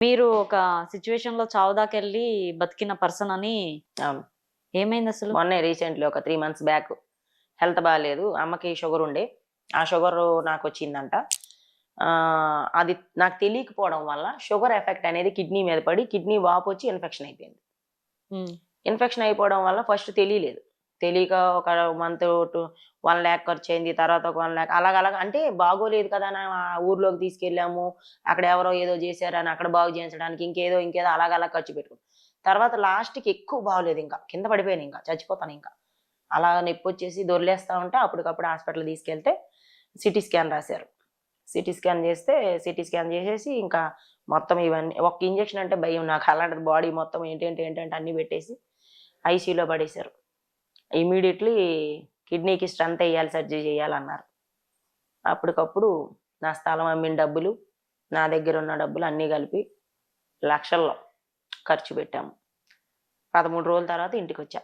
మీరు ఒక సిట్యుయేషన్‌లో చావు దాకెళ్ళి బతికిన పర్సన్ అని అవును. ఏమైందసలు? మొన్నే రీసెంట్‌లీ ఒక 3 మంత్స్ బ్యాక్ హెల్త్ బాలేదు. అమ్మకి షుగర్ ఉండే. ఆ షుగరు నాకొచ్చిందంట. అది నాకు తెలియకపోవడం వల్ల షుగర్ ఎఫెక్ట్ అనేది కిడ్నీ మీద పడి కిడ్నీ వాపొచ్చి ఇన్ఫెక్షన్ అయిపోయింది. హ్మ్. ఇన్ఫెక్షన్ అయిపోవడం వల్ల ఫస్ట్ తెలియలేదు. తెలియక ఒక మంత్ 1,00,000 ఖర్చయింది. తర్వాత ఒక 1,00,000 అలాగలాగా అంటే బాగోలేదు కదా అని ఊర్లోకి తీసుకెళ్ళాము. అక్కడ ఎవరో ఏదో జేశారని అక్కడ బాగు చేయించడానికి ఇంకేదో అలాగలా ఖర్చు పెట్టుకున్నాం. తర్వాత లాస్ట్‌కి ఎక్కువ బాగోలేదింక. కింద పడిపోయానింక. చచ్చిపోతానింక. అలా నొప్పొచ్చేసి దొర్లేస్తా ఉంటే అప్పటికప్పుడు హాస్పిటల్‌కి తీసుకెళ్తే సీటీ స్కాన్ రాశారు. సీటీ స్కాన్ జేస్తే సీటీ స్కాన్ జేసేసి ఇంకా మొత్తం ఇవన్నీ ఒక్క ఇంజెక్షన్ అంటే భయం నాకు. అలాంటిది బాడీ మొత్తం ఏంటంటే అన్నీ పెట్టేసి ఐసీయూలో పడేశారు. ఇమ్మీడియేట్‌లీ కిడ్నీకి స్టంట్ ఎయ్యాలి, సర్జరీ చేయాలన్నారు. అప్పటికప్పుడు నా స్థలం అమ్మిన డబ్బులు, నా దగ్గరున్న డబ్బులు అన్నీ కలిపి లక్షల్లో ఖర్చు పెట్టాము. 13 రోజుల తర్వాత ఇంటికొచ్చా.